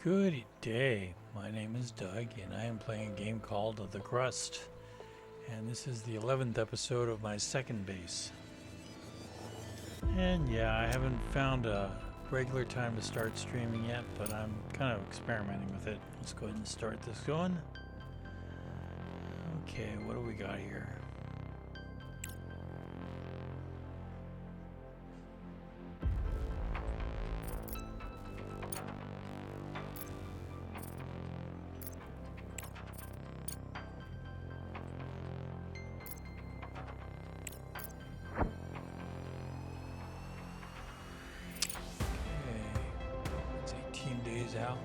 Good day, my name is Doug and I am playing a game called The Crust, and this is the 11th episode of my second base. And yeah, I haven't found a regular time to start streaming yet, but I'm kind of experimenting with it. Let's go ahead and start this going. Okay, what do we got here? Days out.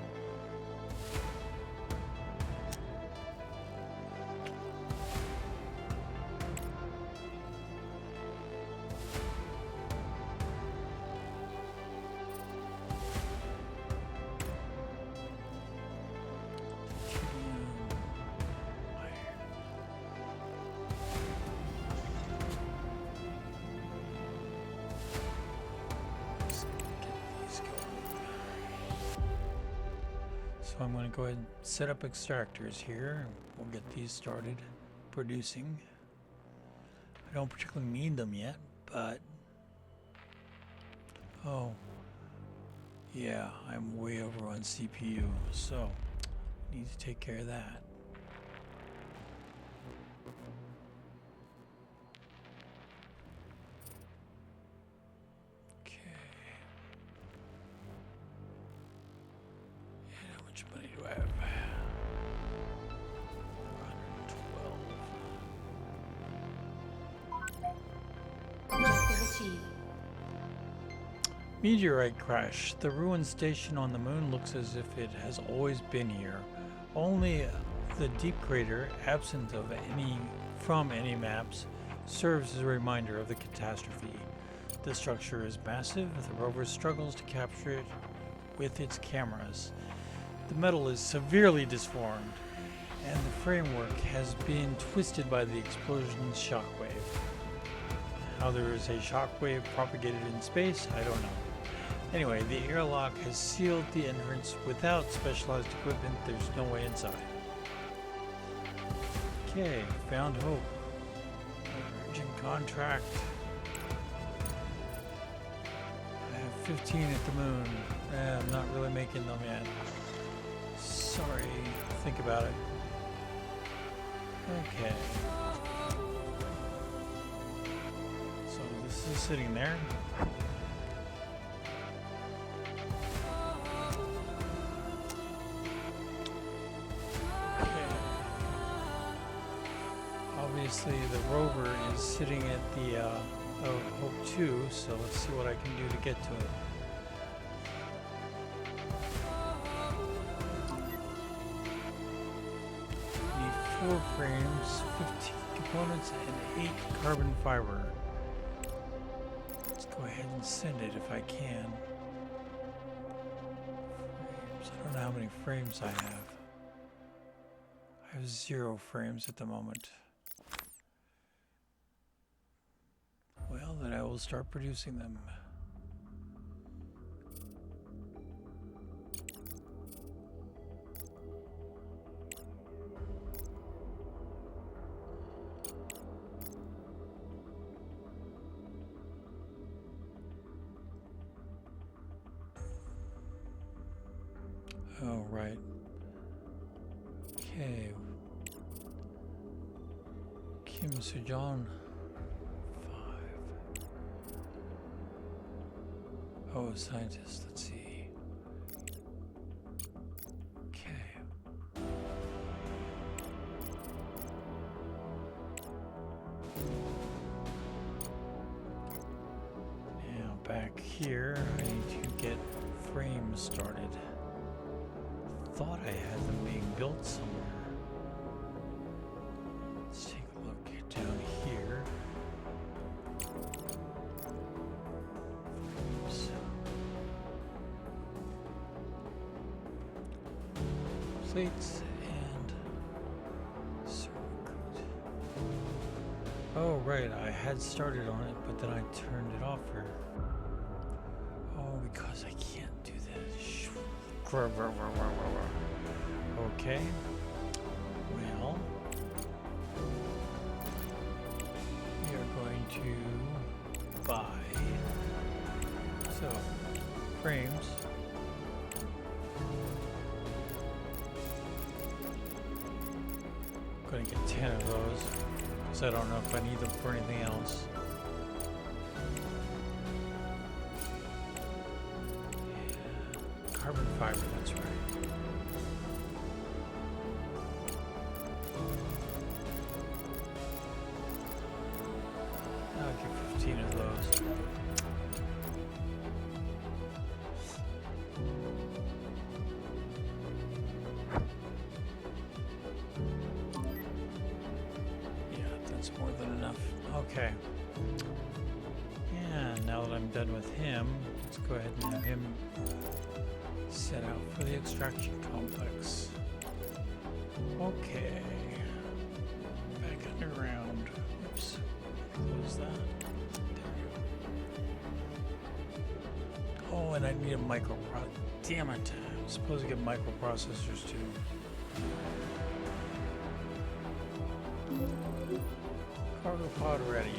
So I'm going to go ahead and set up extractors here. We'll get these started producing. I don't particularly need them yet, but oh yeah, I'm way over on CPU, so need to take care of that. Money do I have? 112. Objective achieved. Meteorite crash. The ruined station on the moon looks as if it has always been here. Only the deep crater, absent of any maps, serves as a reminder of the catastrophe. The structure is massive. The rover struggles to capture it with its cameras. The metal is severely disformed, and the framework has been twisted by the explosion's shockwave. How there is a shockwave propagated in space, I don't know. Anyway, the airlock has sealed the entrance. Without specialized equipment, there's no way inside. Okay, found hope. Urgent contract. I have 15 at the moon. I'm not really making them yet. Sorry, think about it. Okay. So this is sitting there. Okay. Obviously the rover is sitting at the Hope 2, so let's see what I can do to get to it. 4 frames, 15 components, and 8 carbon fiber. Let's go ahead and send it if I can. Frames. I don't know how many frames I have. I have 0 frames at the moment. Well, then I will start producing them. Oh, right. Okay. Kim Sujon. 5. Oh, scientist. Let's see. Okay. Now back here, I need to get frames started. Thought I had them being built somewhere. Let's take a look down here. Oops. Plates and circuit. Oh right, I had started on it, but then I turned it off for. Oh, because I can't do this. Okay. Well, we are going to buy frames. I'm going to get 10 of those because I don't know if I need them for anything else. Carbon fiber, that's right. I'll get 15 of those. Yeah, that's more than enough. Okay. And now that I'm done with him, let's go ahead and have him set out for the extraction complex. Okay. Back underground. Oops. Close that. There we go. Oh, and I need a damn it. I'm supposed to get microprocessors too. Cargo pod ready.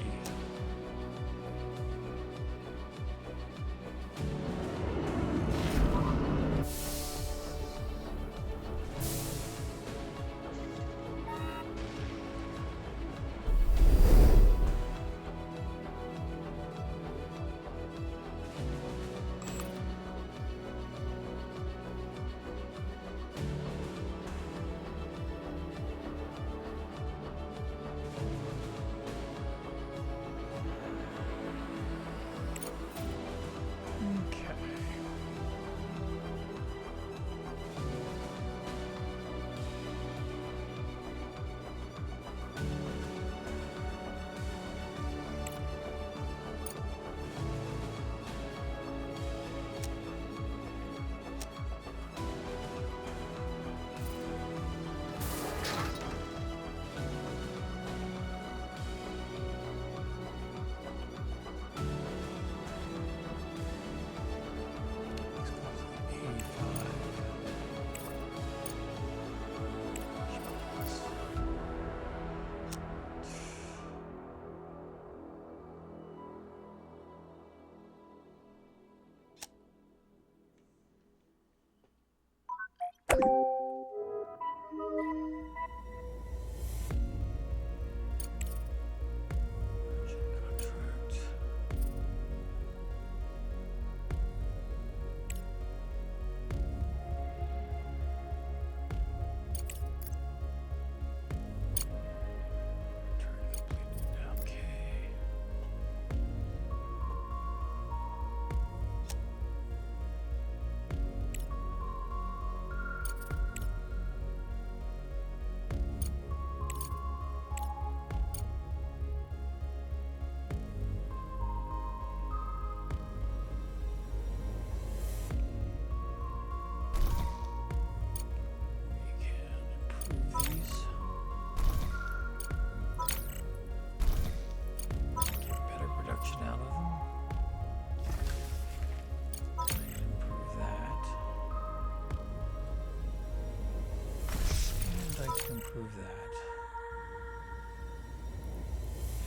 Improve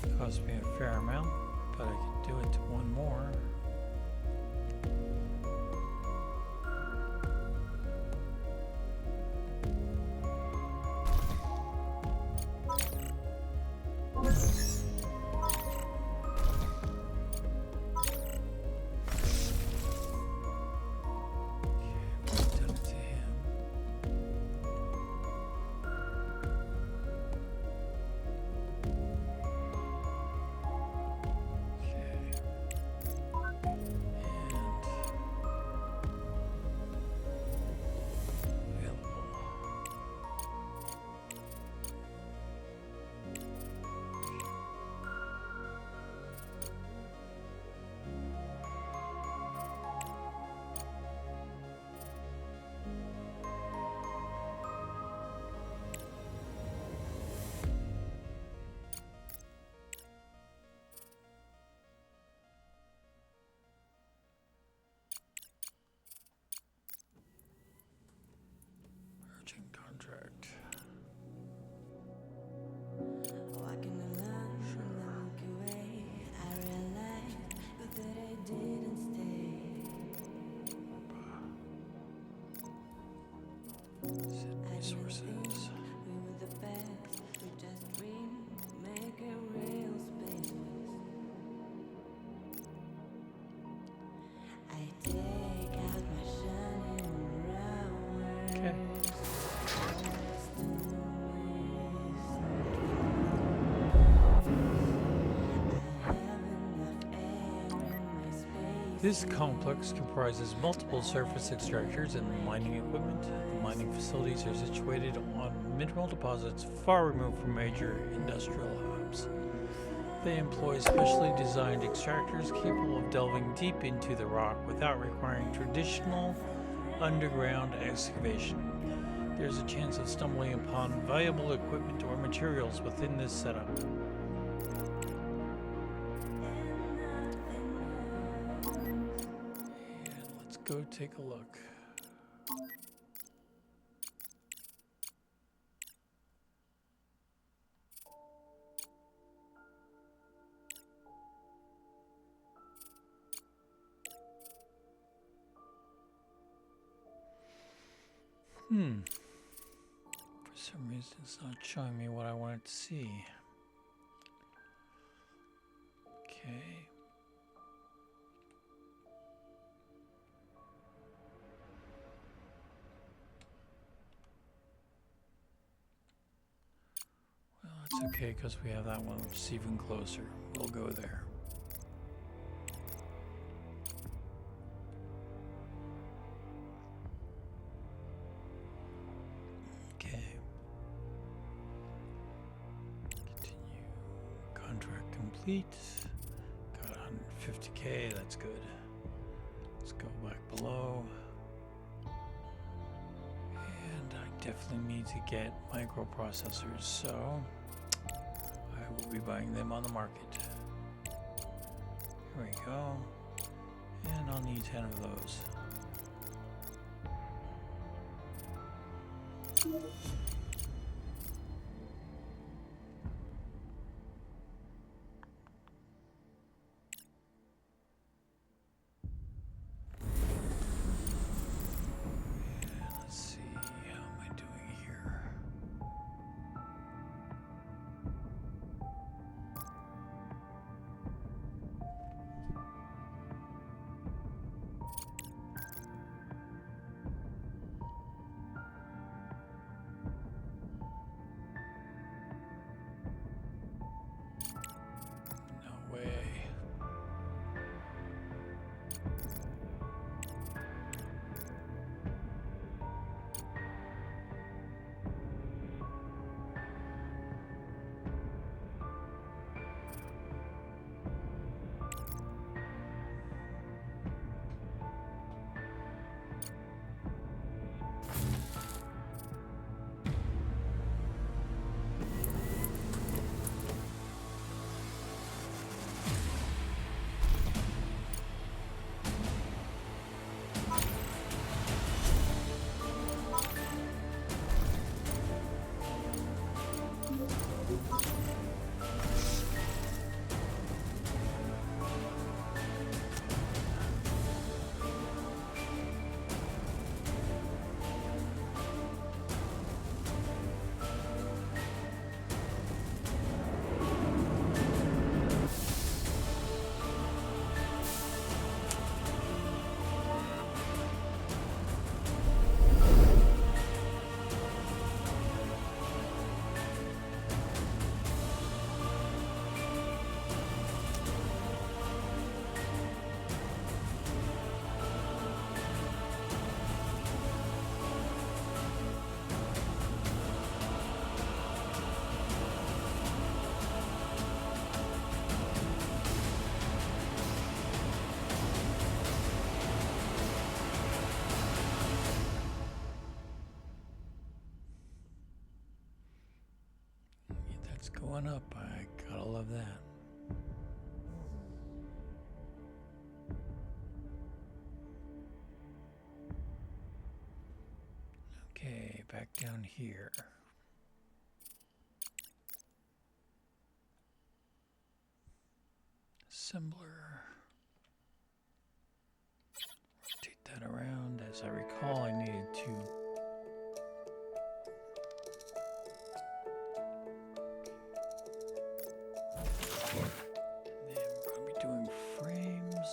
that. It cost me a fair amount, but I can do it to one more. Merchant contract. Walking alone, look away. I realized that I didn't stay. Set resources. We were the best. We just dreamed, make a real space. I take out my shining round. Okay. This complex comprises multiple surface extractors and mining equipment. The mining facilities are situated on mineral deposits far removed from major industrial hubs. They employ specially designed extractors capable of delving deep into the rock without requiring traditional underground excavation. There's a chance of stumbling upon valuable equipment or materials within this setup. Let's go take a look. For some reason it's not showing me what I wanted to see. Okay. Well, that's okay because we have that one which is even closer. We'll go there. Okay. Continue. Contract complete. Got 150K, that's good. Let's go back below. And I definitely need to get microprocessors, so I will be buying them on the market. Here we go. And I'll need 10 of those. Let's see, how am I doing here? No way. That's going up. I gotta love that. Okay, back down here. Assembler. Rotate that around. As I recall, I needed to. And then we're going to be doing frames.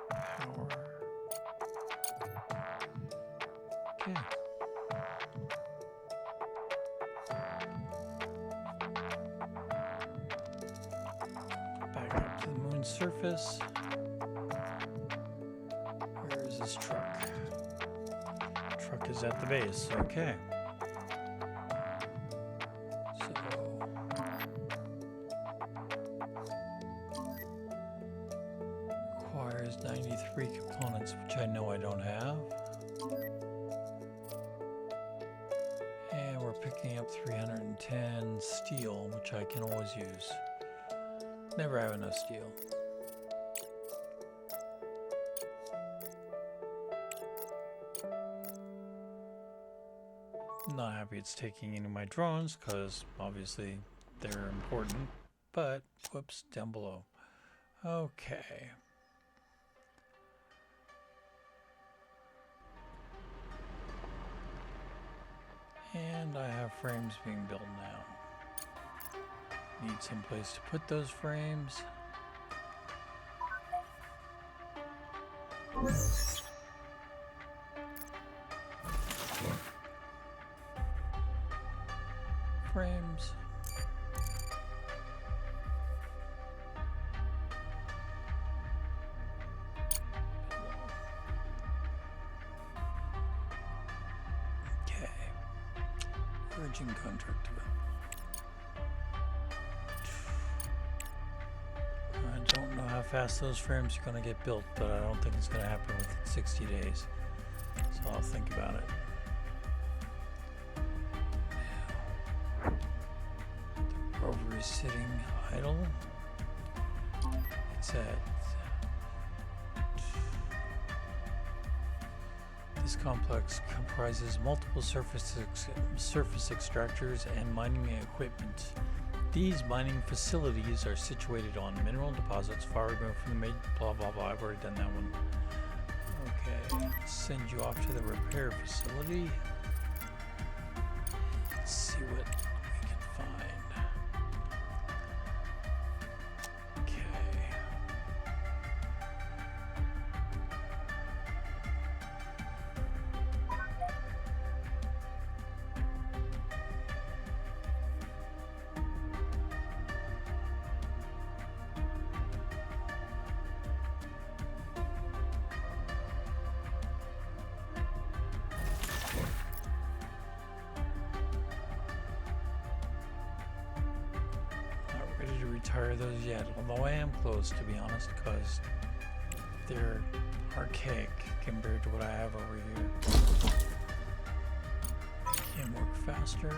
Power. Okay. Back up to the moon's surface. Where is this truck? Truck is at the base. Okay. So requires 93 components, which I know I don't have. And we're picking up 310 steel, which I can always use. Never have enough steel. Not happy it's taking any of my drones, because obviously they're important. But, whoops, down below. Okay. And I have frames being built now. Need some place to put those frames. Frames. Okay. Urgent contract development. I don't know how fast those frames are going to get built, but I don't think it's going to happen within 60 days. So I'll think about it. The rover is sitting idle. It's at... This complex comprises multiple surface extractors and mining equipment. These mining facilities are situated on mineral deposits far removed from the main blah blah blah. I've already done that one. Okay, send you off to the repair facility. Let's see what we can find. Okay. Ready to retire those yet, although I am close, to be honest, because they're archaic compared to what I have over here. Can work faster.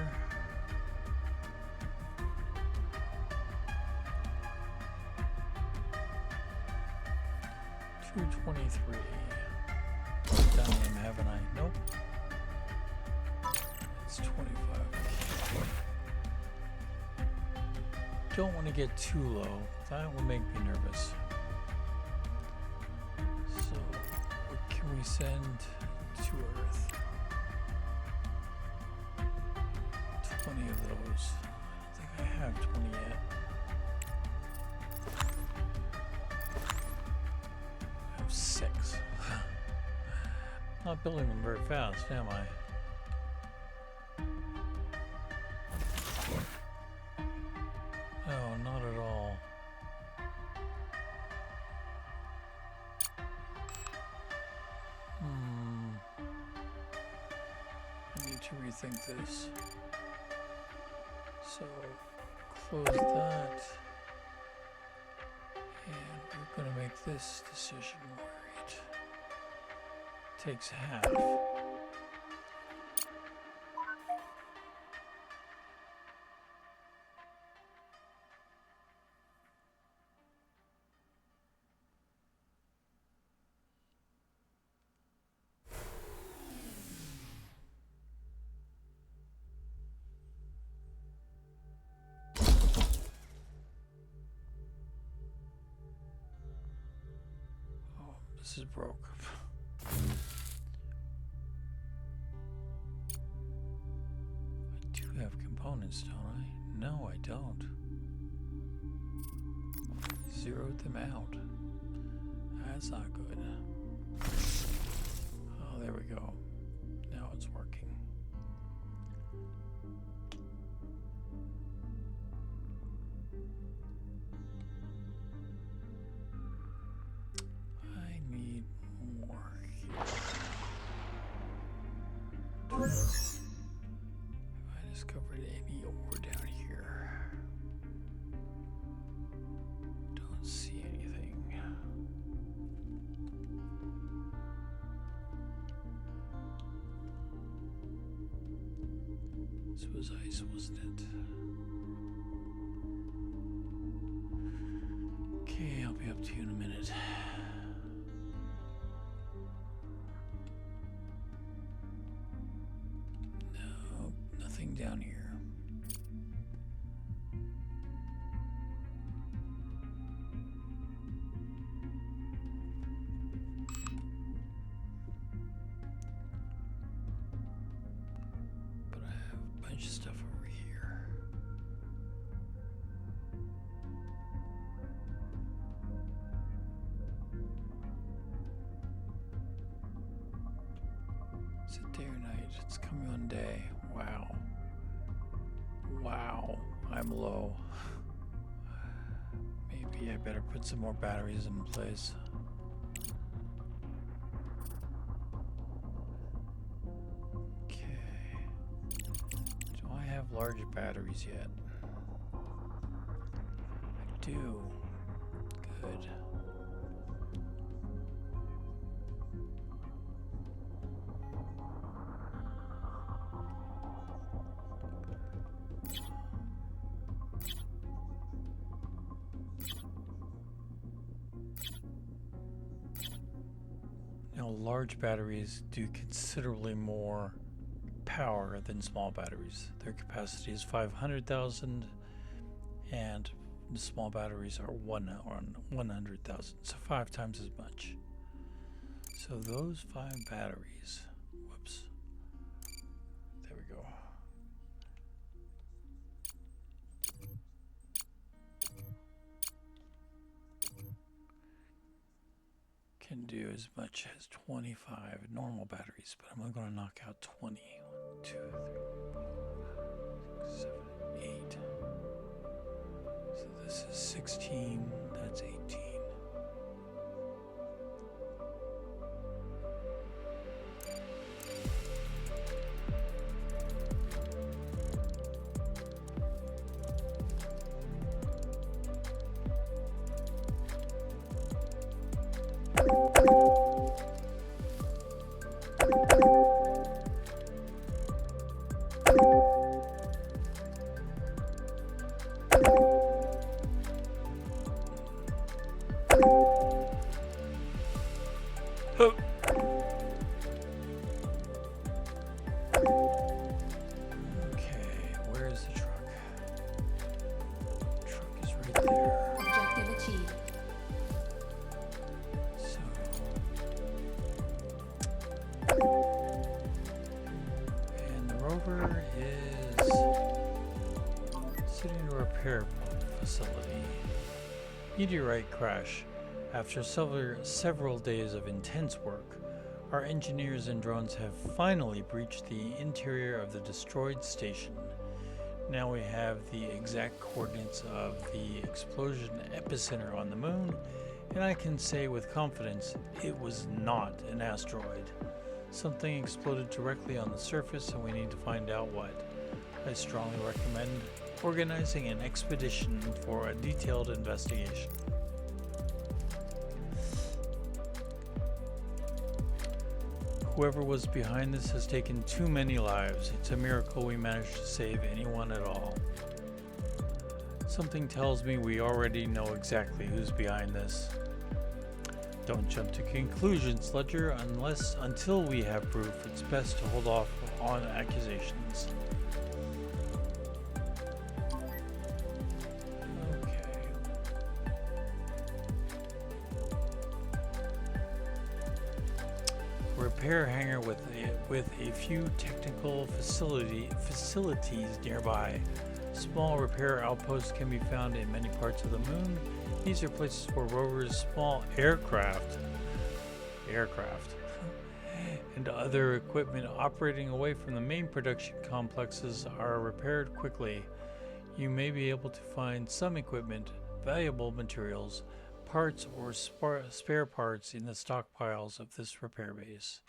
$223. Done them, haven't I? Nope. It's 25. Don't want to get too low. That will make me nervous. So, what can we send to Earth? 20 of those. I don't think I have 20 yet. I have 6. Not building them very fast, am I? No, not at all. I need to rethink this. So, close that. And we're going to make this decision right. takes half. Oh, this is broke. I do have components, don't I? No, I don't. Zeroed them out. That's not good. Oh, there we go. Now it's working. I need more here. Have I discovered any ore down here? Don't see anything. This was ice, wasn't it? Okay, I'll be up to you in a minute. No, nothing down here. But I have a bunch of stuff over here. Is it day or night? It's coming on day. Wow. Wow. I'm low. Maybe I better put some more batteries in place. Okay. Do I have large batteries yet? I do. Good. Now, large batteries do considerably more power than small batteries. Their capacity is 500,000 and the small batteries are 100,000, so 5 times as much. So those 5 batteries, whoops, there we go. Can do as much as 25 normal batteries, but I'm only going to knock out 20. 1, 2, 3, 4, 6, 7, 8. So this is 16, that's 18. Oh. Okay, where is the truck? Truck is right there. Objective achieved. So, and the rover is sitting in a repair facility. Meteorite crash. After several days of intense work, our engineers and drones have finally breached the interior of the destroyed station. Now we have the exact coordinates of the explosion epicenter on the moon, and I can say with confidence it was not an asteroid. Something exploded directly on the surface and we need to find out what. I strongly recommend organizing an expedition for a detailed investigation. Whoever was behind this has taken too many lives. It's a miracle we managed to save anyone at all. Something tells me we already know exactly who's behind this. Don't jump to conclusions, Ledger, until we have proof. It's best to hold off on accusations. Repair hangar with a few technical facilities nearby. Small repair outposts can be found in many parts of the moon. These are places where rovers, small aircraft, and other equipment operating away from the main production complexes are repaired quickly. You may be able to find some equipment, valuable materials, parts, or spare parts in the stockpiles of this repair base.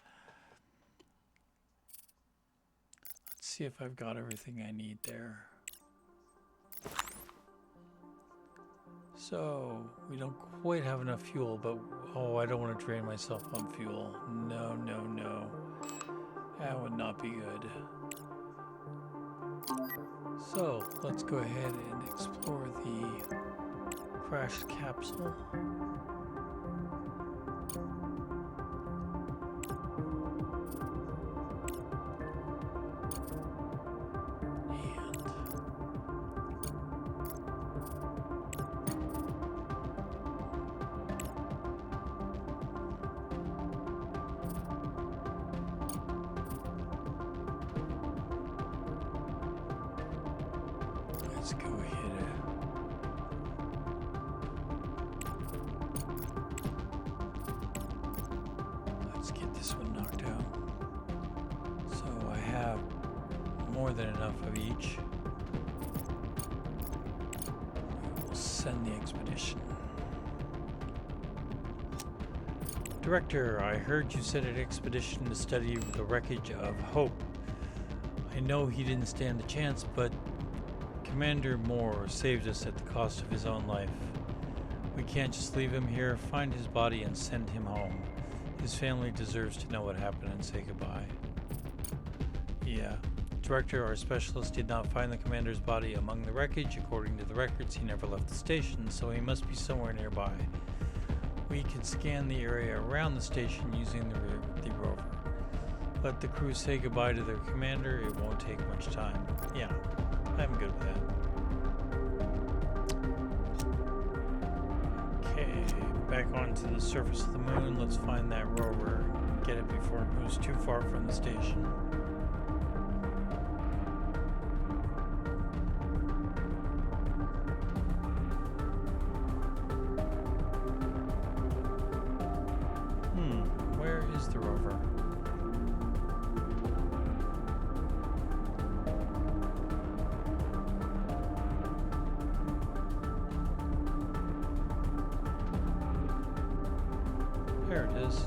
Let's see if I've got everything I need there. So, we don't quite have enough fuel, but oh, I don't want to drain myself on fuel. No, no, no. That would not be good. So, let's go ahead and explore the crashed capsule. Let's go ahead. Let's get this one knocked out. So I have more than enough of each. We'll send the expedition. Director, I heard you sent an expedition to study the wreckage of Hope. I know he didn't stand a chance, but Commander Moore saved us at the cost of his own life. We can't just leave him here. Find his body and send him home. His family deserves to know what happened and say goodbye. Yeah. Director, our specialist did not find the commander's body among the wreckage. According to the records, he never left the station, so he must be somewhere nearby. We can scan the area around the station using the rover. Let the crew say goodbye to their commander. It won't take much time. Yeah. I'm good with that. Okay, back onto the surface of the moon. Let's find that rover and get it before it moves too far from the station. Where is the rover? There it is.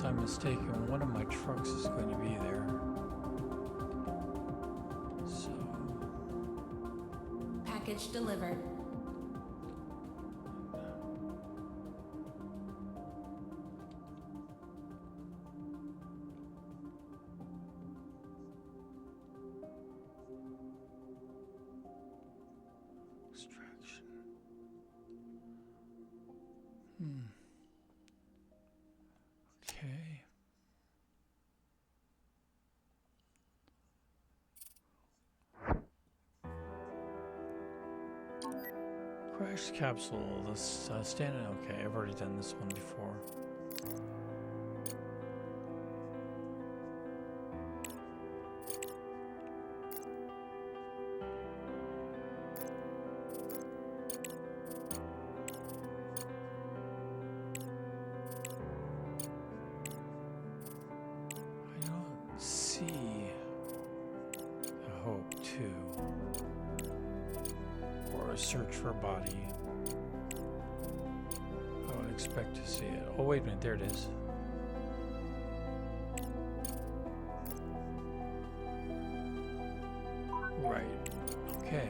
I'm mistaken, one of my trucks is going to be there. So, package delivered. extraction. Okay. Crash capsule. This stand. Okay, I've already done this one before. I don't see the hope too, or a search for a body. I would expect to see it. Oh, wait a minute, there it is. Right. Okay.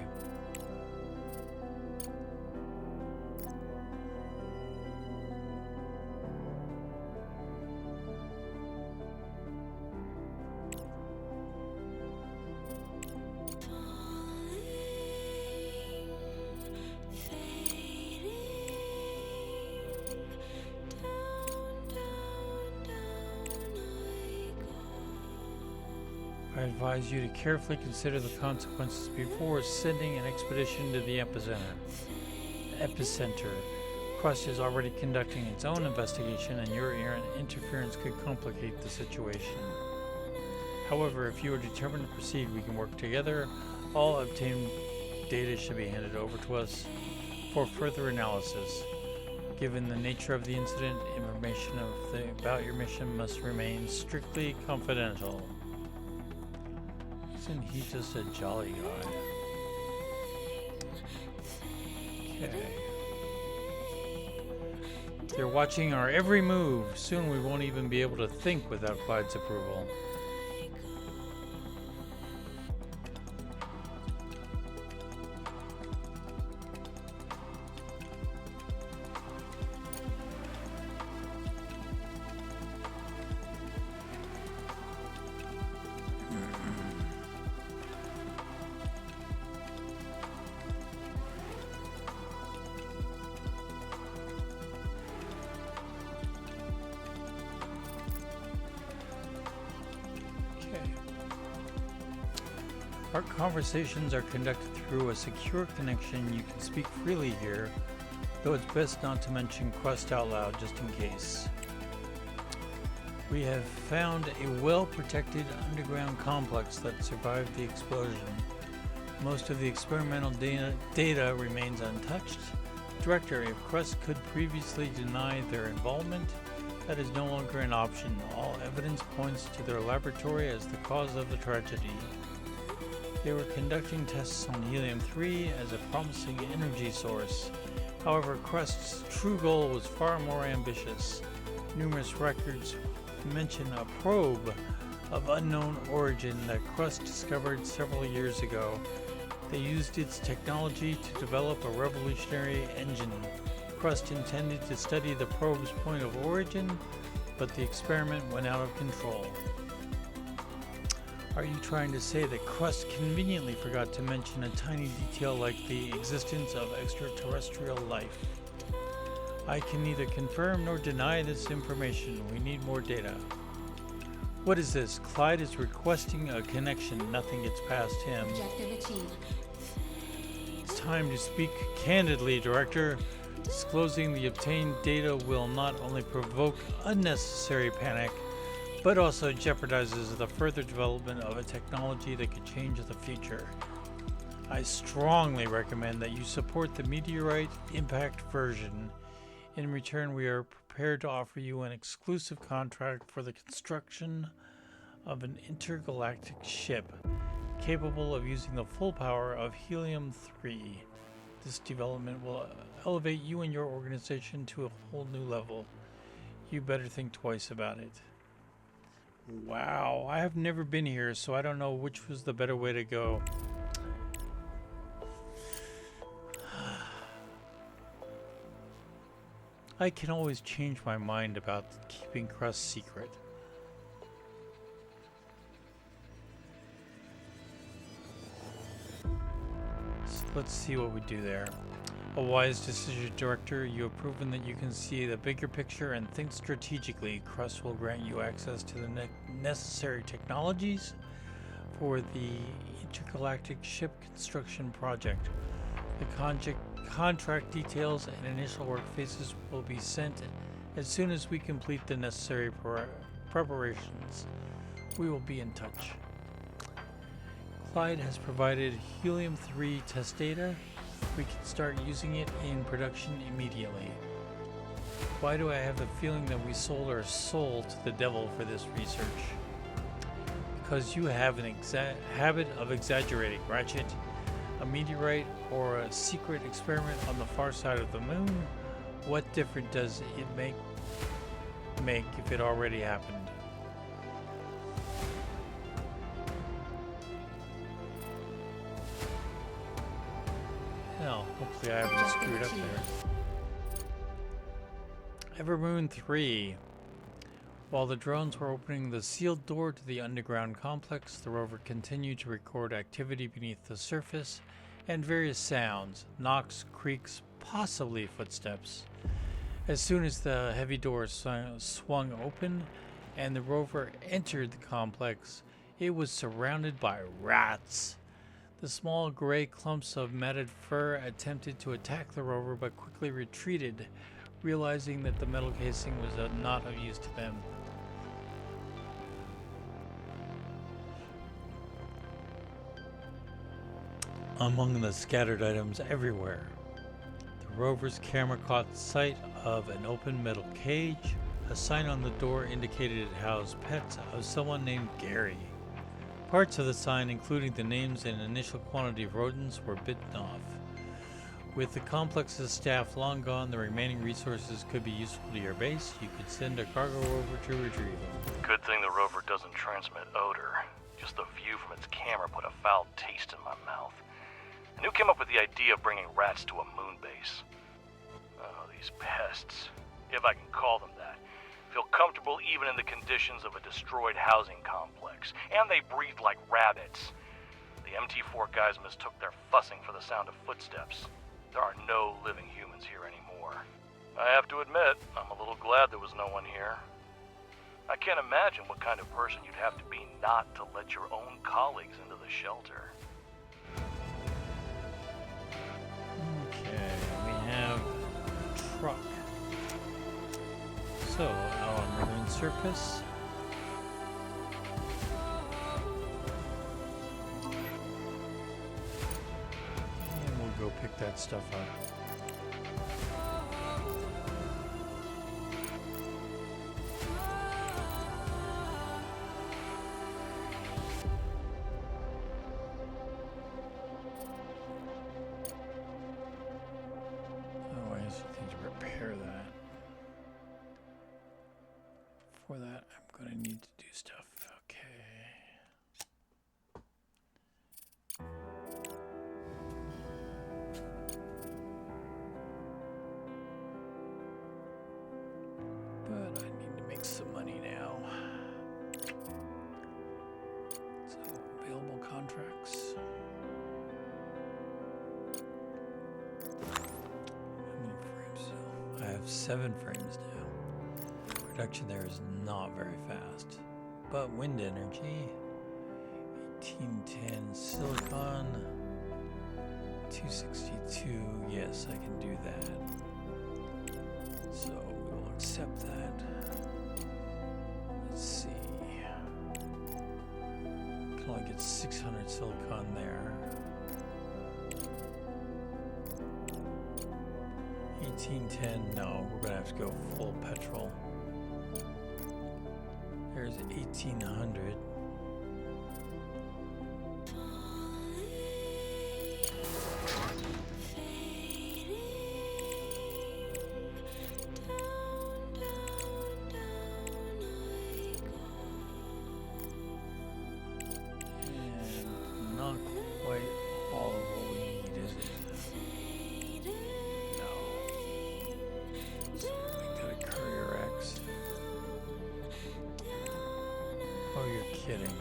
I advise you to carefully consider the consequences before sending an expedition to the epicenter. Crust is already conducting its own investigation, and your interference could complicate the situation. However, if you are determined to proceed, we can work together. All obtained data should be handed over to us for further analysis. Given the nature of the incident, information about your mission must remain strictly confidential. Isn't he just a jolly guy? Okay. They're watching our every move. Soon we won't even be able to think without Clyde's approval. Our conversations are conducted through a secure connection. You can speak freely here, though it's best not to mention Crust out loud just in case. We have found a well-protected underground complex that survived the explosion. Most of the experimental data remains untouched. Director, if Crust could previously deny their involvement, that is no longer an option. All evidence points to their laboratory as the cause of the tragedy. They were conducting tests on helium-3 as a promising energy source. However, Crust's true goal was far more ambitious. Numerous records mention a probe of unknown origin that Crust discovered several years ago. They used its technology to develop a revolutionary engine. Crust intended to study the probe's point of origin, but the experiment went out of control. Are you trying to say that Crust conveniently forgot to mention a tiny detail like the existence of extraterrestrial life? I can neither confirm nor deny this information. We need more data. What is this? Clyde is requesting a connection. Nothing gets past him. Objective achieved. It's time to speak candidly, Director. Disclosing the obtained data will not only provoke unnecessary panic, but also jeopardizes the further development of a technology that could change the future. I strongly recommend that you support the meteorite impact version. In return, we are prepared to offer you an exclusive contract for the construction of an intergalactic ship capable of using the full power of helium-3. This development will elevate you and your organization to a whole new level. You better think twice about it. Wow, I have never been here, so I don't know which was the better way to go. I can always change my mind about keeping Crust secret. So let's see what we do there. A wise decision, Director. You have proven that you can see the bigger picture and think strategically. Crust will grant you access to the necessary technologies for the intergalactic ship construction project. The Contract details and initial work phases will be sent as soon as we complete the necessary preparations. We will be in touch. Clyde has provided helium-3 test data. We can start using it in production immediately. Why do I have the feeling that we sold our soul to the devil for this research? Because you have an habit of exaggerating, Ratchet. A meteorite or a secret experiment on the far side of the moon? What difference does it make if it already happened? Hell, hopefully I haven't screwed up there. Evermoon 3. While the drones were opening the sealed door to the underground complex, the rover continued to record activity beneath the surface and various sounds, knocks, creaks, possibly footsteps. As soon as the heavy door swung open and the rover entered the complex, it was surrounded by rats. The small gray clumps of matted fur attempted to attack the rover but quickly retreated, realizing that the metal casing was not of use to them. Among the scattered items everywhere, the rover's camera caught sight of an open metal cage. A sign on the door indicated it housed pets of someone named Gary. Parts of the sign, including the names and initial quantity of rodents, were bitten off. With the complex's staff long gone, the remaining resources could be useful to your base. You could send a cargo rover to retrieve them. Good thing the rover doesn't transmit odor. Just the view from its camera put a foul taste in my mouth. And who came up with the idea of bringing rats to a moon base? Oh, these pests, if I can call them that, feel comfortable even in the conditions of a destroyed housing complex. And they breathe like rabbits. The MT4 guys mistook their fussing for the sound of footsteps. There are no living humans here anymore. I have to admit, I'm a little glad there was no one here. I can't imagine what kind of person you'd have to be not to let your own colleagues into the shelter. Okay, we have a truck. So, out on the moon surface. And we'll go pick that stuff up. Oh, I just need to repair that. For that, I'm going to need to do stuff. Okay. But I need to make some money now. So, available contracts. How many frames still? I have 7 frames now. Production there is not very fast. But wind energy. 1810 silicon. 262. Yes, I can do that. So we will accept that. Let's see. Can only get 600 silicon there. 1810. No, we're gonna have to go full petrol. There's 1800. And not quite all of what we need, is it? No. So make that a Courier X. Oh, you're kidding.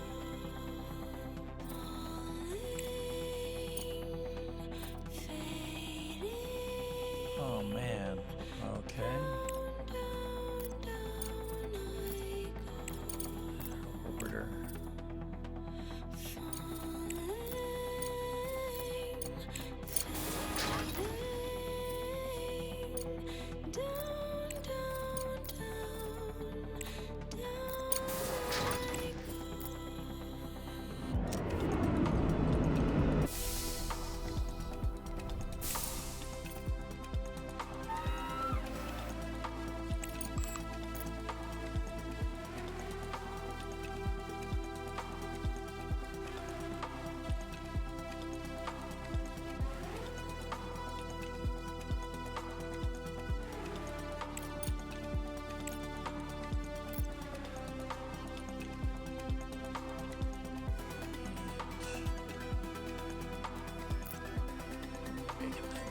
Oh, man. Okay. Orbiter.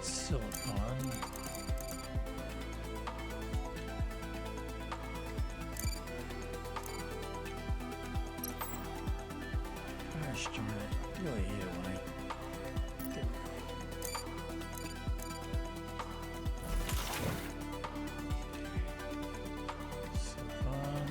That's silicon. Gosh darn it. I really hate it when I... There we go. Silicon.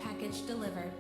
Package delivered.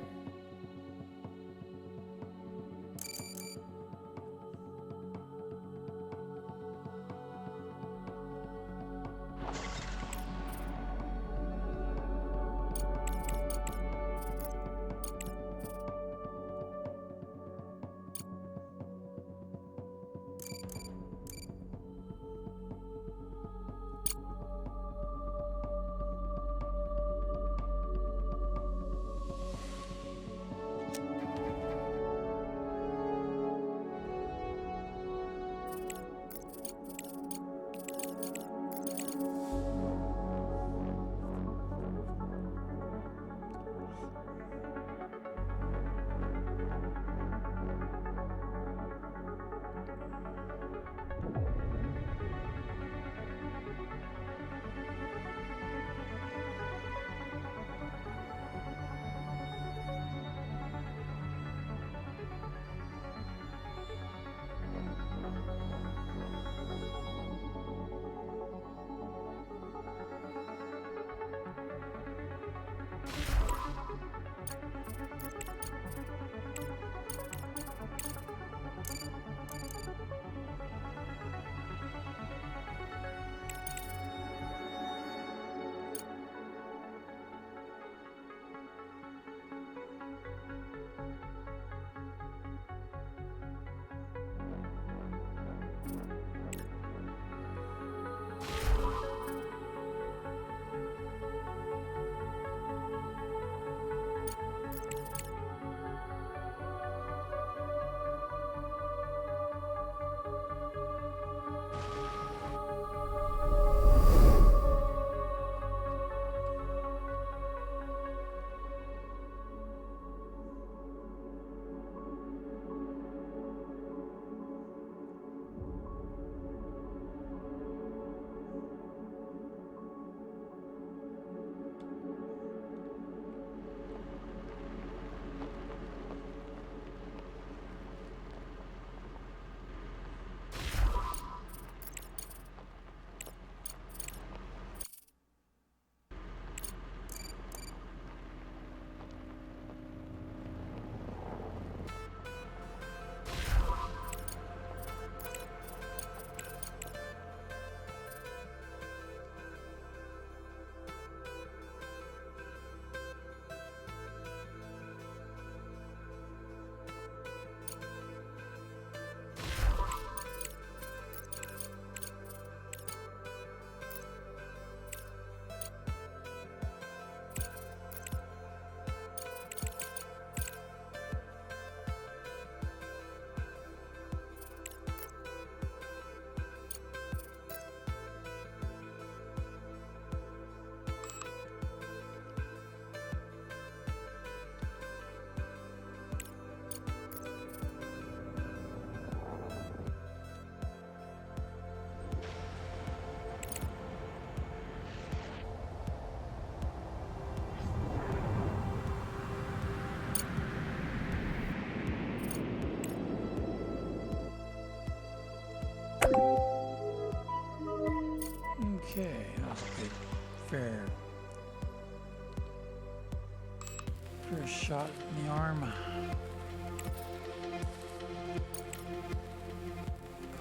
First shot in the arm.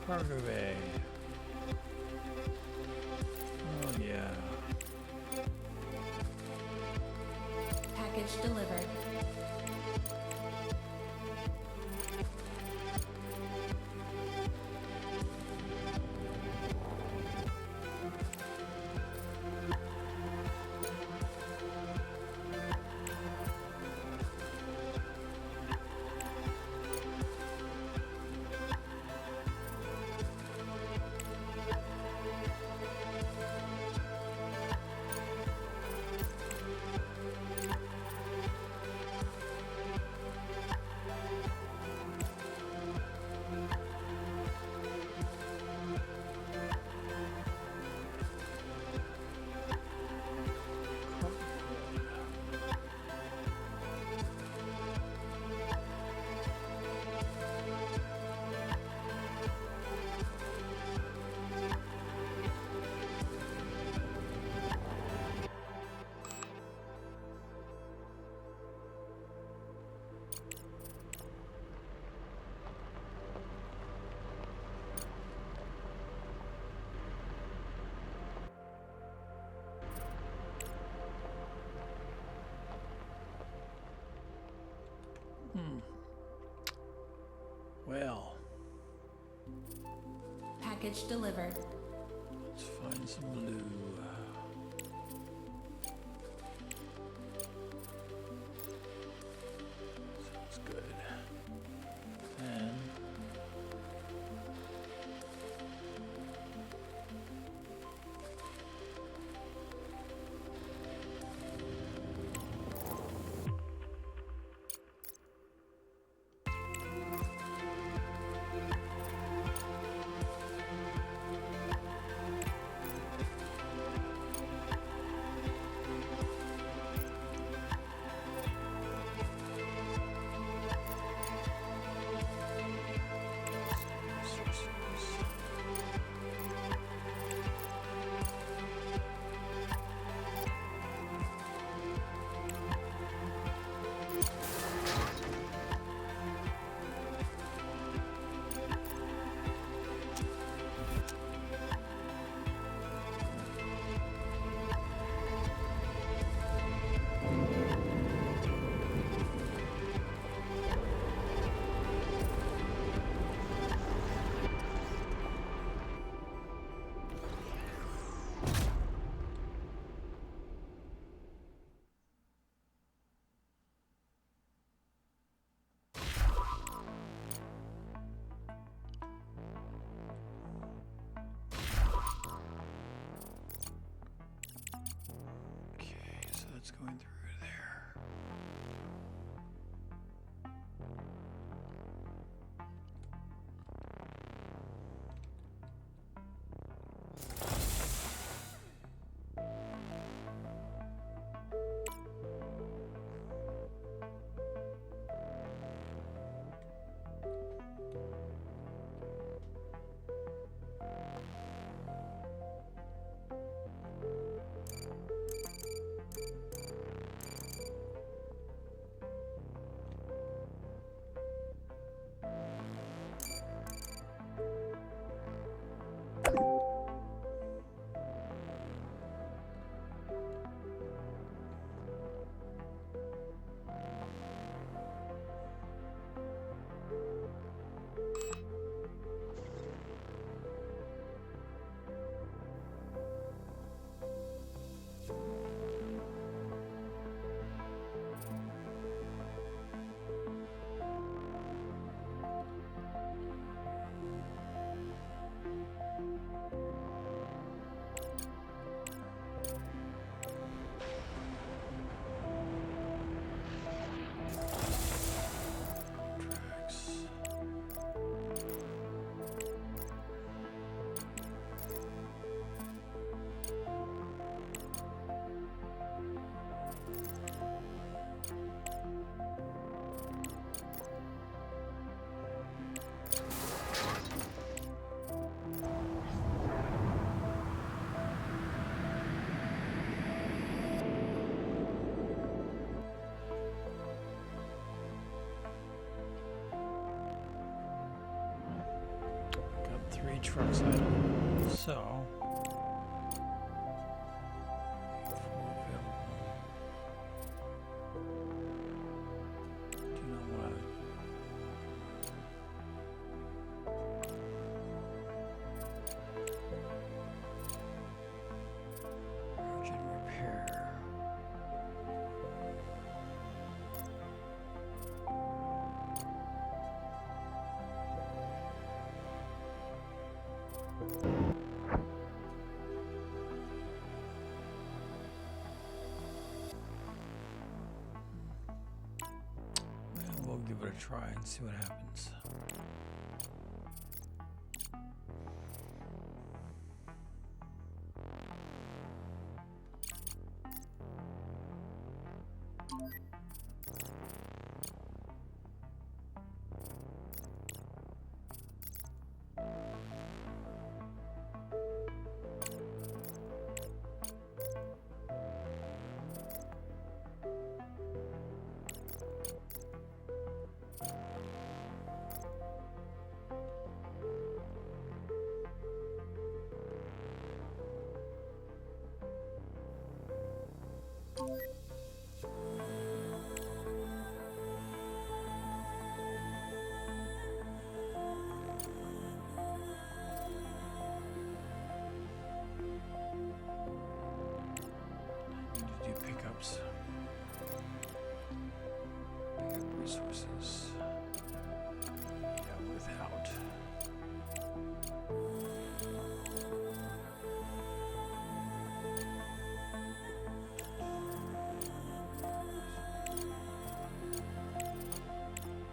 Cargo bay. Oh yeah. Package delivered. Well, Package delivered. let's find some blue. Sounds good. And okay, so that's going through there. trucks idle. So, do not want urgent repair. Well, we'll give it a try and see what happens. Need to do pickups. Pickup resources. Yeah, without.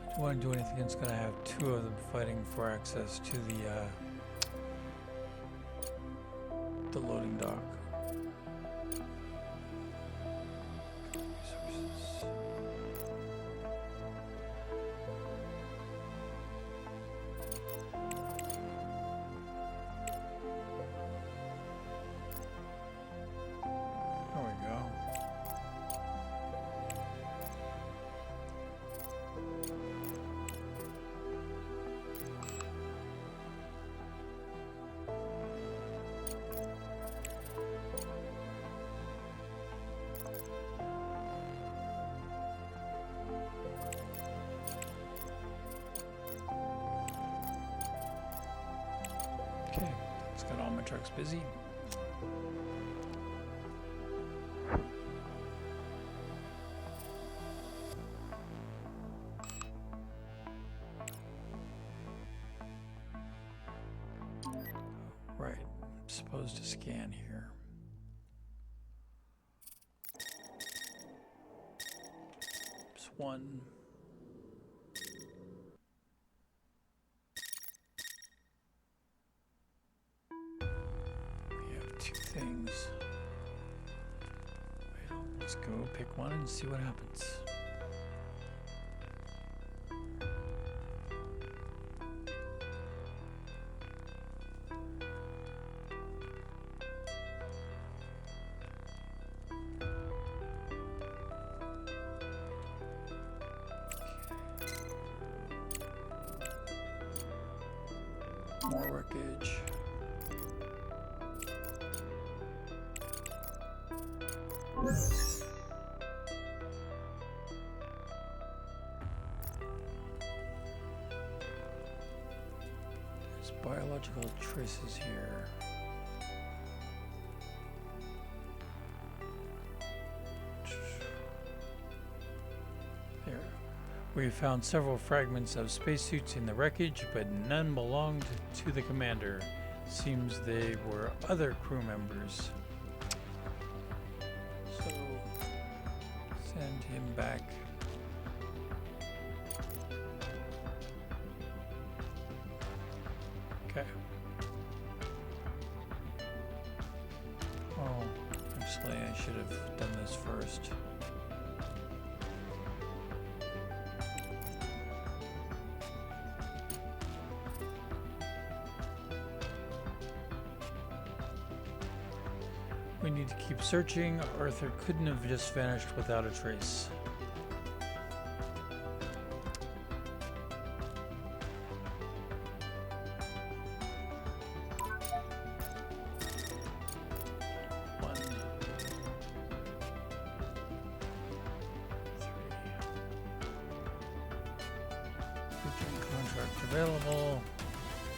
If you want to do anything, it's going to have two of them fighting for access to the loading dock. Resources. There we go. Okay, it's got all my trucks busy. Right, I'm supposed to scan here. It's one. We have two things. Well, let's go pick one and see what happens. More wreckage. There's biological traces here. There. We found several fragments of spacesuits in the wreckage, but none belonged to the commander. Seems they were other crew members. So, send him back. Okay. Oh, actually, I should have done this first. We need to keep searching. Arthur couldn't have just vanished without a trace. Switching contract available.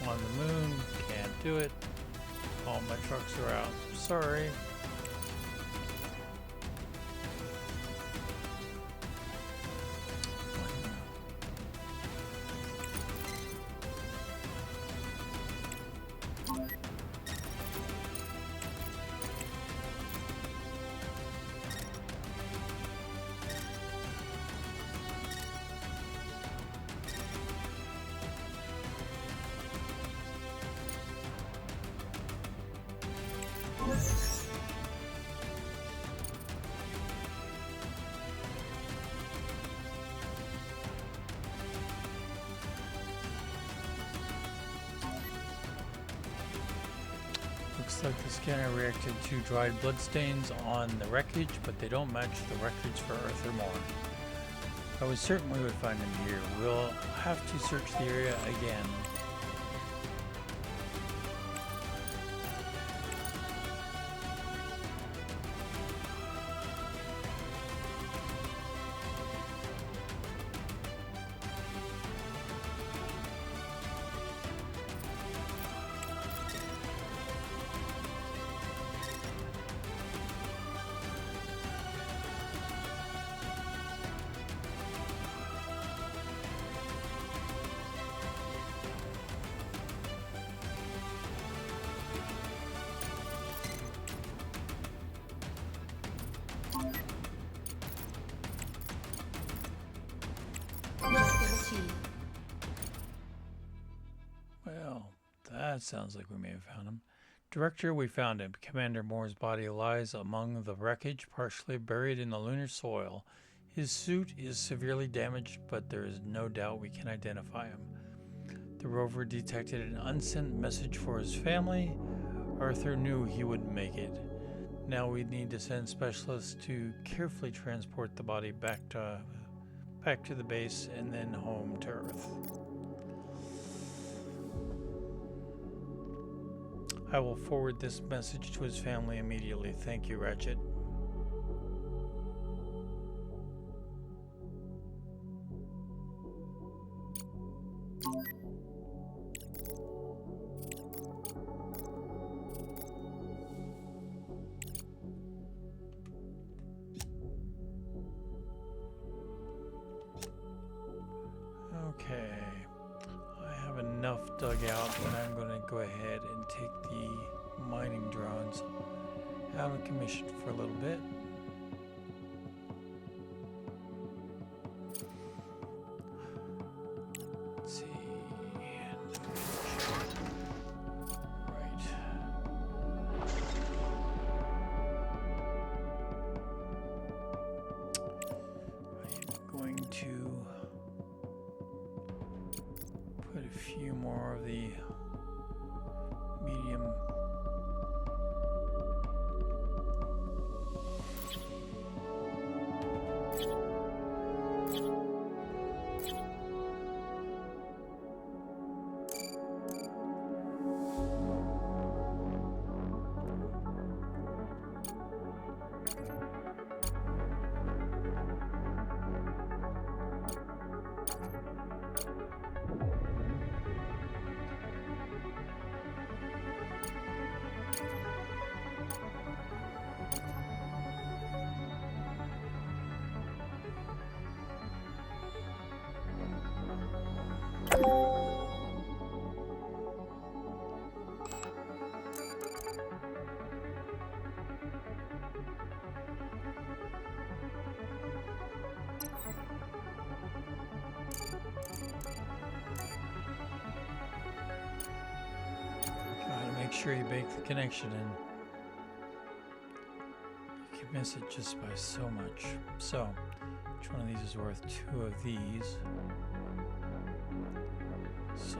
On the moon, can't do it. All my trucks are out. Sorry. Looks like the scanner reacted to dried bloodstains on the wreckage, but they don't match the records for Earth or more. I was certain we would find him here. We'll have to search the area again. Well, that sounds like we may have found him. Director, we found him. Commander Moore's body lies among the wreckage, partially buried in the lunar soil. His suit is severely damaged, but there is no doubt we can identify him. The rover detected an unsent message for his family. Arthur knew he wouldn't make it. Now we need to send specialists to carefully transport the body back to the base and then home to Earth. I will forward this message to his family immediately. Thank you, Ratchet. Okay. I have enough dug out, and I'm going to go ahead and take the mining drones out of commission for a little bit. Let's see. Right. I'm going to put a few more of the medium make sure you bake the connection in. You can miss it just by so much. So, which one of these is worth two of these? So.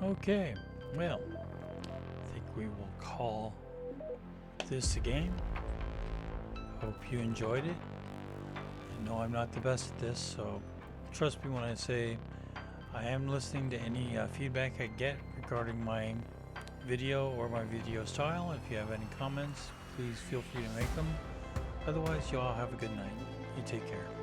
Okay, well, I think we will call this a game. Hope you enjoyed it. I know I'm not the best at this, so trust me when I say I am listening to any feedback I get regarding my video or my video style. If you have any comments, please feel free to make them. Otherwise, you all have a good night. You take care.